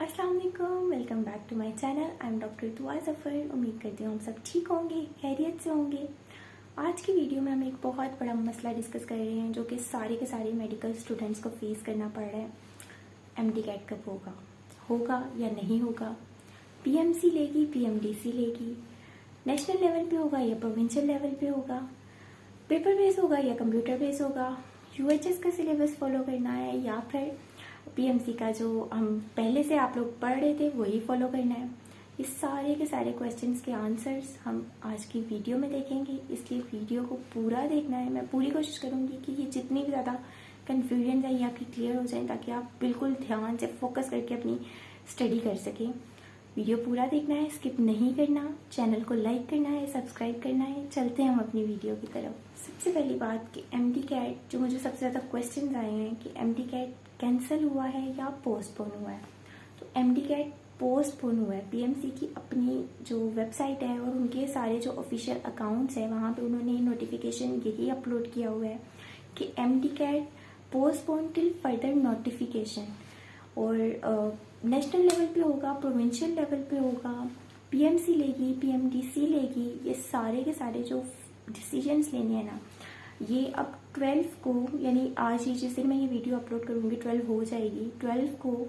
अस्सलाम वालेकुम, welcome back to my channel. I am doctor Dua Zafar. उम्मीद करती हूँ हम सब ठीक होंगे, खैरियत से होंगे। आज की वीडियो में हम एक बहुत बड़ा मसला डिस्कस कर रहे हैं जो कि सारे के सारे मेडिकल स्टूडेंट्स को फेस करना पड़ रहा है। एमडी कैट कब होगा या नहीं होगा? पीएमसी लेगी, पीएमडीसी लेगी, नेशनल लेवल पे होगा या प्रोविंशियल लेवल पे होगा, पेपर बेस होगा या कंप्यूटर बेस होगा, यूएचएस का सिलेबस फॉलो करना है या फिर पीएमसी का जो हम पहले से आप लोग पढ़ रहे थे वही फॉलो करना है। इस सारे के सारे क्वेश्चंस के आंसर्स हम आज की वीडियो में देखेंगे, इसलिए वीडियो को पूरा देखना है। मैं पूरी कोशिश करूंगी कि ये जितनी भी ज़्यादा कन्फ्यूजन है ये आपकी क्लियर हो जाए, ताकि आप बिल्कुल ध्यान से फोकस करके अपनी स्टडी कर सकें। वीडियो पूरा देखना है, स्किप नहीं करना, चैनल को लाइक करना है, सब्सक्राइब करना है। चलते हैं हम अपनी वीडियो की तरफ। सबसे पहली बात कि एमडी कैट, जो मुझे सबसे ज़्यादा क्वेश्चन आए हैं कि एमडी कैट कैंसिल हुआ है या पोस्टपोन हुआ है। तो एमडी कैट पोस्टपोन हुआ है। पीएमसी की अपनी जो वेबसाइट है और उनके सारे जो ऑफिशियल अकाउंट्स हैं वहाँ पे उन्होंने नोटिफिकेशन यही अपलोड किया हुआ है कि MD CAT postpone till further notification. और नेशनल लेवल पे होगा, प्रोविंशियल लेवल पे होगा, पीएमसी लेगी, पीएमडीसी लेगी। ये सारे के सारे जो डिसीजंस लेने हैं ना, ये अब 12 को, यानी आज ही जिस दिन मैं ये वीडियो अपलोड करूँगी 12 हो जाएगी। 12 को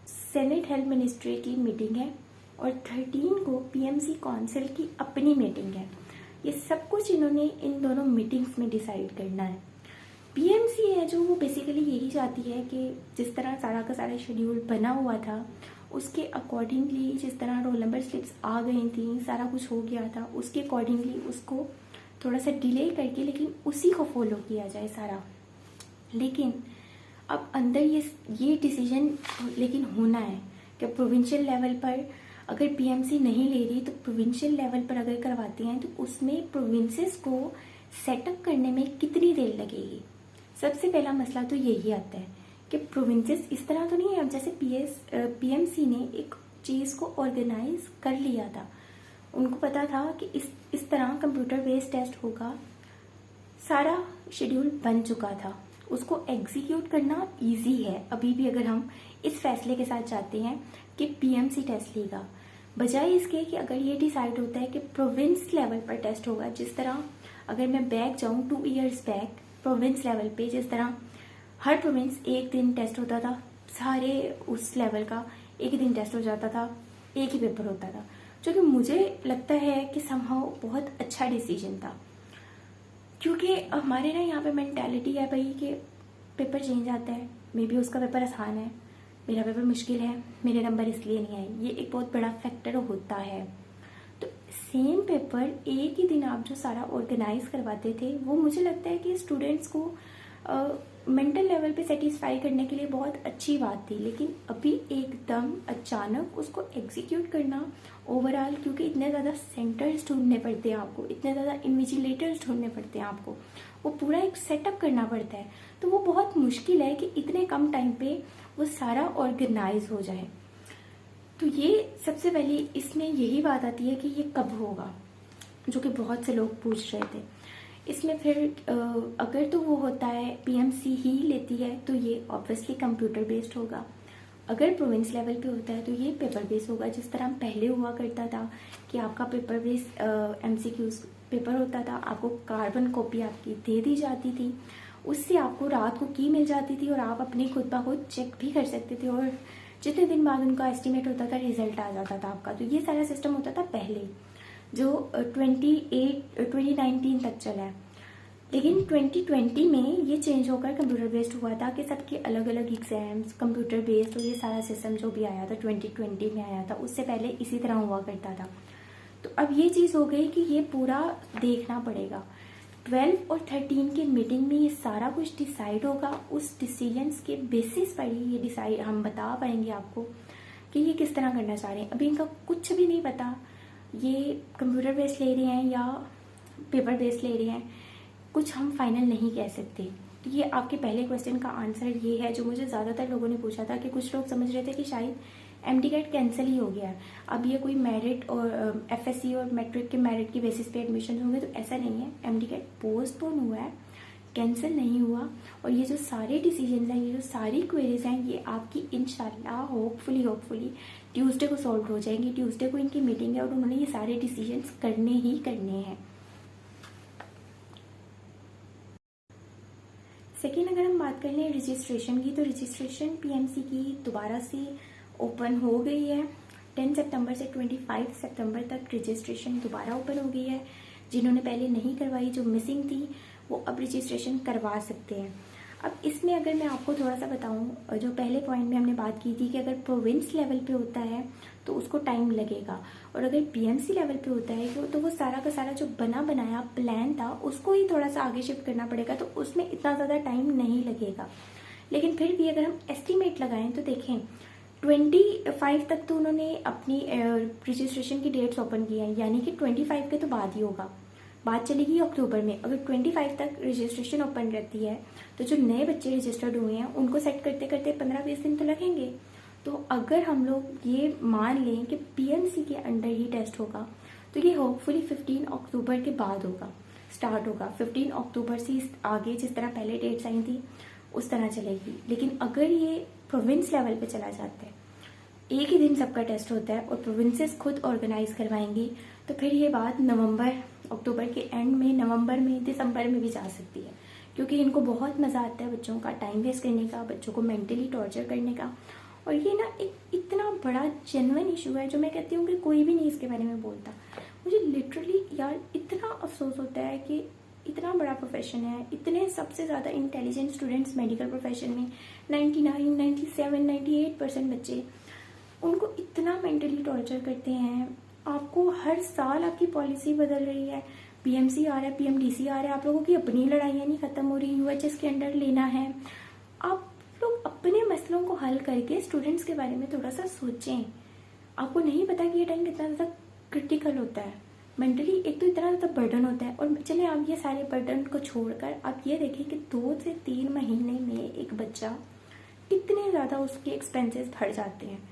सेनेट हेल्थ मिनिस्ट्री की मीटिंग है और 13 को पीएमसी काउंसिल की अपनी मीटिंग है। ये सब कुछ इन्होंने इन दोनों मीटिंग्स में डिसाइड करना है। पीएमसी है जो वो बेसिकली यही चाहती है कि जिस तरह सारा का सारा शेड्यूल बना हुआ था उसके अकॉर्डिंगली, जिस तरह रोल नंबर स्लिप्स आ गई थी, सारा कुछ हो गया था, उसके अकॉर्डिंगली उसको थोड़ा सा डिले करके लेकिन उसी को फॉलो किया जाए सारा। लेकिन अब अंदर ये डिसीजन लेकिन होना है कि प्रोविंशियल लेवल पर अगर पीएमसी नहीं ले रही तो प्रोविंशियल लेवल पर अगर करवाते हैं तो उसमें प्रोविंसेस को सेटअप करने में कितनी देर लगेगी। सबसे पहला मसला तो यही आता है कि प्रोविंसेस इस तरह तो नहीं है। अब जैसे पीएमसी ने एक चीज़ को ऑर्गेनाइज कर लिया था, उनको पता था कि इस तरह कंप्यूटर बेस्ड टेस्ट होगा, सारा शेड्यूल बन चुका था, उसको एग्जीक्यूट करना इजी है। अभी भी अगर हम इस फैसले के साथ जाते हैं कि पीएमसी टेस्ट लेगा, बजाय इसके कि अगर ये डिसाइड होता है कि प्रोविंस लेवल पर टेस्ट होगा, जिस तरह अगर मैं बैक जाऊँ 2 ईयर्स बैक, प्रोविंस लेवल पे जिस तरह हर प्रोविंस एक दिन टेस्ट होता था, सारे उस लेवल का एक ही दिन टेस्ट हो जाता था, एक ही पेपर होता था, जो कि मुझे लगता है कि समहाउ बहुत अच्छा डिसीजन था। क्योंकि हमारे ना यहाँ पे मेंटालिटी है भाई कि पेपर चेंज आता है, मे बी उसका पेपर आसान है, मेरा पेपर मुश्किल है, मेरे नंबर इसलिए नहीं आए। ये एक बहुत बड़ा फैक्टर होता है। तो सेम पेपर एक ही दिन आप जो सारा ऑर्गेनाइज करवाते थे, वो मुझे लगता है कि स्टूडेंट्स को मेंटल लेवल पे सेटिस्फाई करने के लिए बहुत अच्छी बात थी। लेकिन अभी एकदम अचानक उसको एग्जीक्यूट करना ओवरऑल, क्योंकि इतने ज़्यादा सेंटर्स ढूंढने पड़ते हैं आपको, इतने ज़्यादा इन्विजिलेटर्स ढूंढने पड़ते हैं आपको, वो पूरा एक सेटअप करना पड़ता है, तो वो बहुत मुश्किल है कि इतने कम टाइम पे वो सारा ऑर्गेनाइज हो जाए। तो ये सबसे पहले इसमें यही बात आती है कि ये कब होगा, जो कि बहुत से लोग पूछ रहे थे। इसमें फिर अगर तो वो होता है पीएमसी ही लेती है तो ये ऑब्वियसली कंप्यूटर बेस्ड होगा। अगर प्रोविंस लेवल पे होता है तो ये पेपर बेस होगा, जिस तरह पहले हुआ करता था कि आपका पेपर बेस एमसीक्यूज पेपर होता था, आपको कार्बन कॉपी आपकी दे दी जाती थी, उससे आपको रात को की मिल जाती थी और आप अपनी खुद ब खुद चेक भी कर सकते थे और जितने दिन बाद उनका एस्टिमेट होता था रिजल्ट आ जाता था आपका। तो ये सारा सिस्टम होता था पहले, जो 2019 तक चला है। लेकिन 2020 में ये चेंज होकर कंप्यूटर बेस्ड हुआ था कि सबके अलग अलग एग्जाम्स कंप्यूटर बेस्ड, और ये सारा सिस्टम जो भी आया था 2020 में आया था, उससे पहले इसी तरह हुआ करता था। तो अब ये चीज़ हो गई कि ये पूरा देखना पड़ेगा। 12 और 13 की मीटिंग में ये सारा कुछ डिसाइड होगा, उस डिसीजंस के बेसिस पर ही ये डिसाइड हम बता पाएंगे आपको कि ये किस तरह करना चाह रहे हैं। अभी इनका कुछ भी नहीं पता, ये कंप्यूटर बेस्ड ले रहे हैं या पेपर बेस्ड ले रहे हैं, कुछ हम फाइनल नहीं कह सकते। तो ये आपके पहले क्वेश्चन का आंसर ये है, जो मुझे ज़्यादातर लोगों ने पूछा था कि कुछ लोग समझ रहे थे कि शायद एमडी कैट कैंसिल ही हो गया है, अब ये कोई मेरिट और एफएससी और मैट्रिक के मेरिट की बेसिस पे एडमिशन होंगे, तो ऐसा नहीं है। एमडी कैट पोस्टपोन हुआ है, कैंसिल नहीं हुआ और ये जो सारे डिसीजन हैं, ये जो सारी क्वेरीज हैं, ये आपकी इंशाल्लाह होपफुली ट्यूसडे को सॉल्व हो जाएंगी। ट्यूसडे को इनकी मीटिंग है और उन्होंने ये सारे डिसीजन करने ही करने हैं। सेकेंड, अगर हम बात कर लें रजिस्ट्रेशन की, तो रजिस्ट्रेशन पीएमसी की दोबारा से ओपन हो गई है। 10 सितंबर से 25 सितंबर तक रजिस्ट्रेशन दोबारा ओपन हो गई है। जिन्होंने पहले नहीं करवाई, जो मिसिंग थी, वो अब रजिस्ट्रेशन करवा सकते हैं। अब इसमें अगर मैं आपको थोड़ा सा बताऊं, जो पहले पॉइंट में हमने बात की थी कि अगर प्रोविंस लेवल पे होता है तो उसको टाइम लगेगा, और अगर पीएमसी लेवल पे होता है तो वो सारा का सारा जो बना बनाया प्लान था उसको ही थोड़ा सा आगे शिफ्ट करना पड़ेगा, तो उसमें इतना ज़्यादा टाइम नहीं लगेगा। लेकिन फिर भी अगर हम एस्टिमेट लगाएं तो देखें 25 तक तो उन्होंने अपनी रजिस्ट्रेशन की डेट्स ओपन की हैं, यानी कि 25 के तो बाद ही होगा, बात चलेगी अक्टूबर में। अगर 25 तक रजिस्ट्रेशन ओपन रहती है तो जो नए बच्चे रजिस्टर्ड हुए हैं उनको सेट करते करते 15-20 दिन तो लगेंगे। तो अगर हम लोग ये मान लें कि पीएमसी के अंडर ही टेस्ट होगा तो ये होपफुली 15 अक्टूबर के बाद होगा, स्टार्ट होगा। 15 अक्टूबर से आगे जिस तरह पहले डेट्स आई थी उस तरह चलेगी। लेकिन अगर ये प्रोविंस लेवल पे चला जाता है, एक ही दिन सबका टेस्ट होता है और प्रोविंसेस खुद ऑर्गेनाइज करवाएंगी, तो फिर ये बात अक्टूबर के एंड में, नवंबर में, दिसंबर में भी जा सकती है, क्योंकि इनको बहुत मज़ा आता है बच्चों का टाइम वेस्ट करने का, बच्चों को मेंटली टॉर्चर करने का। और ये ना एक इतना बड़ा जेन्युइन इशू है जो मैं कहती हूँ कि कोई भी नहीं इसके बारे में बोलता। मुझे लिटरली यार इतना अफसोस होता है कि इतना बड़ा प्रोफेशन है, इतने सबसे ज़्यादा इंटेलिजेंट स्टूडेंट्स मेडिकल प्रोफेशन में 99, 97, 98% बच्चे, उनको इतना मेंटली टॉर्चर करते हैं। आपको हर साल आपकी पॉलिसी बदल रही है, पीएमसी आ रहा है, पीएमडीसी आ रहा है, आप लोगों की अपनी लड़ाइयाँ नहीं खत्म हो रही, यूएचएस के अंडर लेना है। आप लोग अपने मसलों को हल करके स्टूडेंट्स के बारे में थोड़ा सा सोचें। आपको नहीं पता कि ये टाइम कितना ज़्यादा क्रिटिकल होता है मेंटली, एक तो इतना ज़्यादा बर्डन होता है। और चले आप ये सारे बर्डन को छोड़कर आप ये देखें कि 2 से 3 महीने में एक बच्चा कितने ज़्यादा उसके एक्सपेंसेस बढ़ जाते हैं।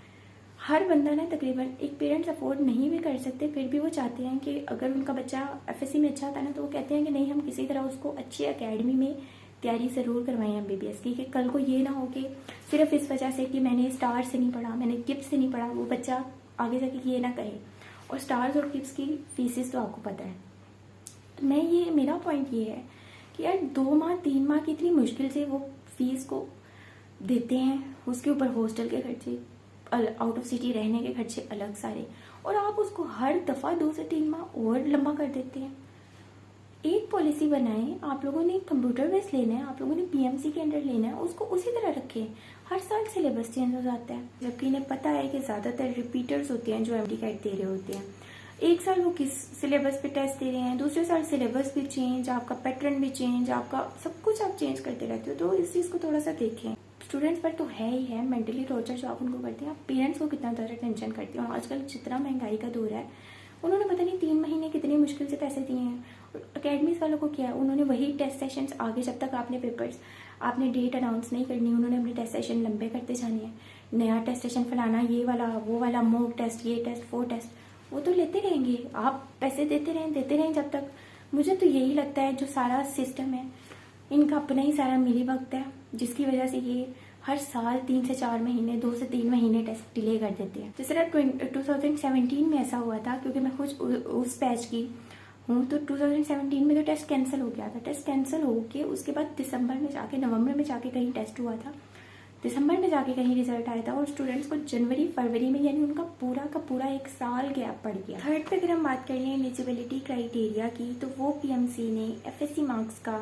हर बंदा ना तकरीबन, एक पेरेंट्स अफोर्ड नहीं भी कर सकते, फिर भी वो चाहते हैं कि अगर उनका बच्चा एफएससी में अच्छा होता है ना, तो वो कहते हैं कि नहीं, हम किसी तरह उसको अच्छी एकेडमी में तैयारी ज़रूर करवाएं एमबीबीएस की, कि कल को ये ना हो कि सिर्फ इस वजह से कि मैंने स्टार से नहीं पढ़ा, मैंने किप्स से नहीं पढ़ा, वो बच्चा आगे जाके ये ना कहे। और स्टार्स और किप्स की फीसेस तो आपको पता है। तो मेरा पॉइंट ये है कि यार 2 माह 3 माह की इतनी मुश्किल से वो फीस को देते हैं, उसके ऊपर हॉस्टल के खर्चे, आउट ऑफ सिटी रहने के खर्चे अलग सारे, और आप उसको हर दफ़ा 2 से 3 माह और लंबा कर देते हैं। एक पॉलिसी बनाएं, आप लोगों ने कंप्यूटर बेस लेना है, आप लोगों ने पीएमसी के अंडर लेना है, उसको उसी तरह रखें। हर साल सिलेबस चेंज हो जाता है, जबकि इन्हें पता है कि ज़्यादातर रिपीटर्स होते हैं जो एमडी कैट दे रहे होते हैं। एक साल वो किस सिलेबस पे टेस्ट दे रहे हैं, दूसरे साल सिलेबस भी चेंज, आपका पैटर्न भी चेंज, आपका सब कुछ आप चेंज करते रहते हो। तो इस चीज़ को थोड़ा सा देखें। स्टूडेंट्स पर तो है ही है मेंटली टॉर्चर जो आप उनको करते हैं, आप पेरेंट्स को कितना ज़्यादा टेंशन करते हो। आजकल जितना महंगाई का दौर है, उन्होंने पता नहीं 3 महीने कितनी मुश्किल से पैसे दिए हैं। और अकेडमीज वालों को क्या है, उन्होंने वही टेस्ट सेशंस आगे, जब तक आपने डेट अनाउंस नहीं करनी, उन्होंने अपने टेस्ट सेशन लंबे करते जाने हैं। नया टेस्ट सेशन फलाना, ये वाला वो वाला, मॉक टेस्ट, ये टेस्ट वो टेस्ट, वो तो लेते रहेंगे, आप पैसे देते रहें जब तक। मुझे तो यही लगता है जो सारा सिस्टम है इनका अपना ही सारा मिली वक्त है, जिसकी वजह से ये हर साल 3 से 4 महीने, 2 से 3 महीने टेस्ट डिले कर देते हैं। जिस तरह 2017 में ऐसा हुआ था, क्योंकि मैं खुद उस बैच की हूँ, तो 2017 में तो टेस्ट कैंसिल हो गया था। टेस्ट कैंसिल हो के उसके बाद दिसंबर में जाके, नवंबर में जाके कहीं टेस्ट हुआ था, दिसंबर में जाके कहीं रिजल्ट आया था, और स्टूडेंट्स को जनवरी फरवरी में, यानी उनका पूरा का पूरा 1 साल गैप पड़ गया। थर्ड पे अगर हम बात कर लें एलिजिबिलिटी क्राइटेरिया की, तो वो पीएमसी ने एफएससी मार्क्स का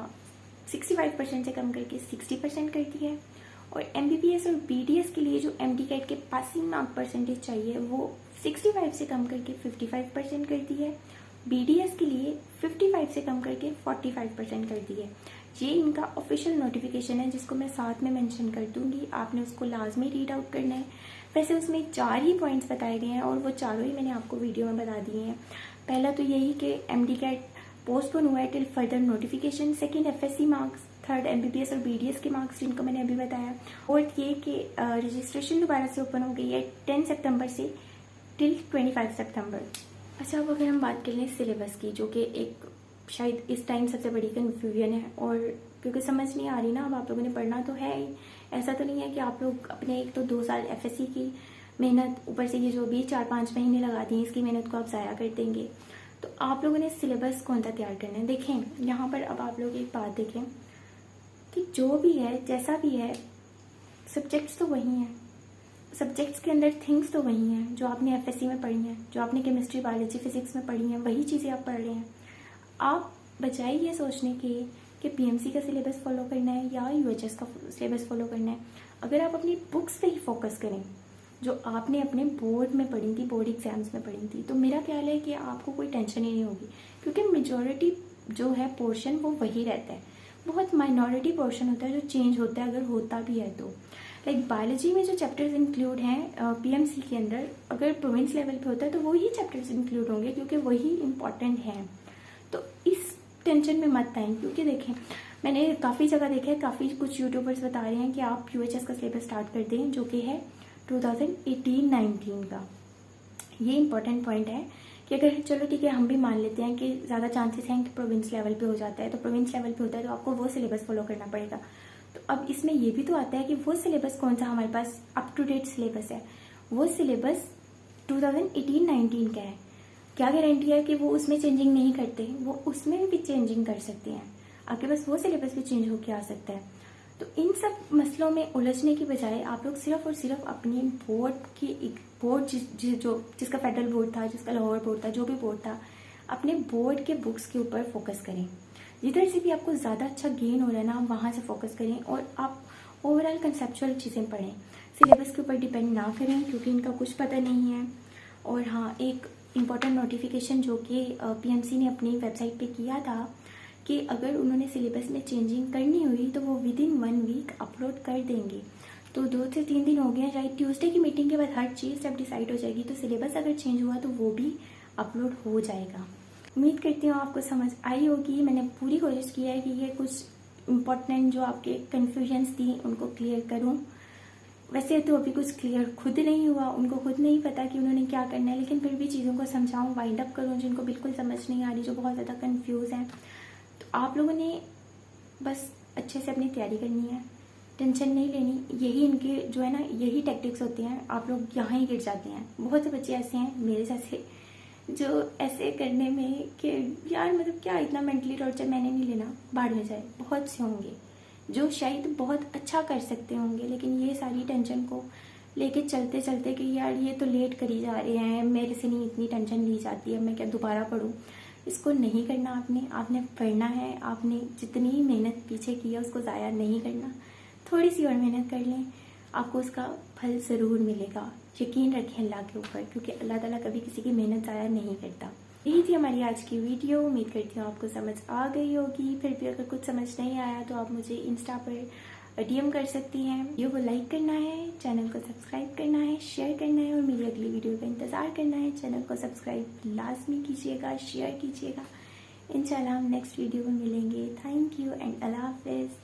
65% से कम करके 60% कर दिया है। और एमबीबीएस और बीडीएस के लिए जो एमडी कैट के पासिंग मार्क परसेंटेज चाहिए वो 65 से कम करके 55% कर दी है। बीडीएस के लिए 55 से कम करके 45% कर दी है। ये इनका ऑफिशियल नोटिफिकेशन है, जिसको मैं साथ में मेंशन कर दूंगी, आपने उसको लाजमी रीड आउट करना है। वैसे उसमें 4 ही पॉइंट्स बताए गए हैं और वो चारों ही मैंने आपको वीडियो में बता दिए हैं। पहला तो यही कि एमडी कैट पोस्टपोन हुआ है till further notification. Second, FSc marks. Third, MBBS और बीडीएस के मार्क्स, जिनको मैंने अभी बताया। फोर्थ, ये कि रजिस्ट्रेशन दोबारा से ओपन हो गई है 10 सितंबर से टिल 25 सितंबर। अच्छा, अब अगर हम बात कर लें सिलेबस की, जो कि एक शायद इस टाइम सबसे बड़ी कन्फ्यूजन है। और क्योंकि समझ नहीं आ रही ना, अब आप लोगों ने पढ़ना तो है ही, ऐसा तो नहीं है कि आप लोग अपने एक तो 2 साल एफएससी की मेहनत, ऊपर से ये जो भी 4-5 महीने लगा दिए, इसकी मेहनत को आप ज़ाया कर देंगे। तो आप लोगों ने सिलेबस कौन सा तैयार करना है। देखें यहाँ पर अब आप लोग एक बात देखें कि जो भी है, जैसा भी है, सब्जेक्ट्स तो वही हैं, सब्जेक्ट्स के अंदर थिंग्स तो वही हैं जो आपने एफएससी में पढ़ी हैं, जो आपने केमिस्ट्री, बायोलॉजी, फिजिक्स में पढ़ी हैं, वही चीज़ें आप पढ़ रहे हैं। आप बजाय ये सोचने के कि पीएमसी का सिलेबस फॉलो करना है या यूएचएस का सिलेबस फॉलो करना है, अगर आप अपनी बुक्स पे ही फोकस करें जो आपने अपने बोर्ड में पढ़ी थी, बोर्ड एग्जाम्स में पढ़ी थी, तो मेरा ख्याल है कि आपको कोई टेंशन ही नहीं होगी। क्योंकि मेजॉरिटी जो है पोर्शन वो वही रहता है, बहुत माइनॉरिटी पोर्शन होता है जो चेंज होता है, अगर होता भी है तो। लाइक बायोलॉजी में जो चैप्टर्स इंक्लूड हैं पीएमसी के अंदर, अगर प्रोविंस लेवल पे होता है तो वही चैप्टर्स इंक्लूड होंगे क्योंकि वही इंपॉर्टेंट हैं। तो इस टेंशन में मत आएं, क्योंकि देखें मैंने काफ़ी जगह देखा है, काफ़ी कुछ यूट्यूबर्स बता रहे हैं कि आप यूएचएस का सिलेबस स्टार्ट कर दें, जो कि है 2018-19 का। ये इंपॉर्टेंट पॉइंट है कि अगर चलो ठीक है, हम भी मान लेते हैं कि ज़्यादा चांसेस हैं कि प्रोविंस लेवल पे हो जाता है, तो प्रोविंस लेवल पे होता है तो आपको वो सिलेबस फॉलो करना पड़ेगा। तो अब इसमें ये भी तो आता है कि वो सिलेबस कौन सा हमारे पास अप टू डेट सिलेबस है, वो सिलेबस 2018-19 का है। क्या गारंटी है कि वो उसमें चेंजिंग नहीं करते, वो उसमें भी चेंजिंग कर सकते हैं, आपके पास वो सिलेबस भी चेंज होकर आ सकता है। तो इन सब मसलों में उलझने की बजाय आप लोग सिर्फ और सिर्फ अपनी बोर्ड जिसका फेडरल बोर्ड था, जिसका लाहौर बोर्ड था, जो भी बोर्ड था, अपने बोर्ड के बुक्स के ऊपर फोकस करें। जिधर से भी आपको ज़्यादा अच्छा गेन हो रहा है ना, वहाँ से फोकस करें और आप ओवरऑल कंसेप्चुअल चीज़ें पढ़ें, सिलेबस के ऊपर डिपेंड ना करें क्योंकि इनका कुछ पता नहीं है। और हाँ, एक इम्पॉर्टेंट नोटिफिकेशन जो कि पीएमसी ने अपनी वेबसाइट पे किया था कि अगर उन्होंने सिलेबस में चेंजिंग करनी हुई तो वो विदिन 1 वीक अपलोड कर देंगे। तो 2 से 3 दिन हो गए हैं, शायद ट्यूसडे की मीटिंग के बाद हर चीज़ जब डिसाइड हो जाएगी तो सिलेबस अगर चेंज हुआ तो वो भी अपलोड हो जाएगा। उम्मीद करती हूँ आपको समझ आई होगी। मैंने पूरी कोशिश की है कि ये कुछ इम्पॉर्टेंट जो आपके कन्फ्यूजन्स थी उनको क्लियर करूँ। वैसे तो अभी कुछ क्लियर खुद नहीं हुआ, उनको खुद नहीं पता कि उन्होंने क्या करना है, लेकिन फिर भी चीज़ों को समझाऊँ, वाइंड अप करूँ जिनको बिल्कुल समझ नहीं आ रही, जो बहुत ज़्यादा कन्फ्यूज़ हैं। तो आप लोगों ने बस अच्छे से अपनी तैयारी करनी है, टेंशन नहीं लेनी। यही इनके जो है ना, यही टैक्टिक्स होते हैं, आप लोग यहाँ ही गिर जाते हैं। बहुत से बच्चे ऐसे हैं मेरे जैसे जो ऐसे करने में कि यार मतलब क्या इतना मेंटली टॉर्चर मैंने नहीं लेना, बाहर में जाए। बहुत से होंगे जो शायद बहुत अच्छा कर सकते होंगे, लेकिन ये सारी टेंशन को लेके चलते चलते कि यार ये तो लेट करी जा रहे हैं, मेरे से नहीं इतनी टेंशन ली जाती है, मैं क्या दोबारा पढूं। इसको नहीं करना, आपने पढ़ना है। आपने जितनी मेहनत पीछे की है उसको ज़ाया नहीं करना, थोड़ी सी और मेहनत कर लें, आपको उसका फल ज़रूर मिलेगा। यकीन रखें अल्लाह के ऊपर, क्योंकि अल्लाह ताला कभी किसी की मेहनत ज़ाया नहीं करता। यही थी हमारी आज की वीडियो। उम्मीद करती हूँ आपको समझ आ गई होगी। फिर भी अगर कुछ समझ नहीं आया तो आप मुझे इंस्टा पर डीएम कर सकती हैं। वीडियो को लाइक करना है, चैनल को सब्सक्राइब करना है, शेयर करना है और मेरी अगली वीडियो का इंतज़ार करना है। चैनल को सब्सक्राइब लाजमी कीजिएगा, शेयर कीजिएगा। इंशाल्लाह हम नेक्स्ट वीडियो में मिलेंगे। थैंक यू एंड अल्लाह हाफिज़।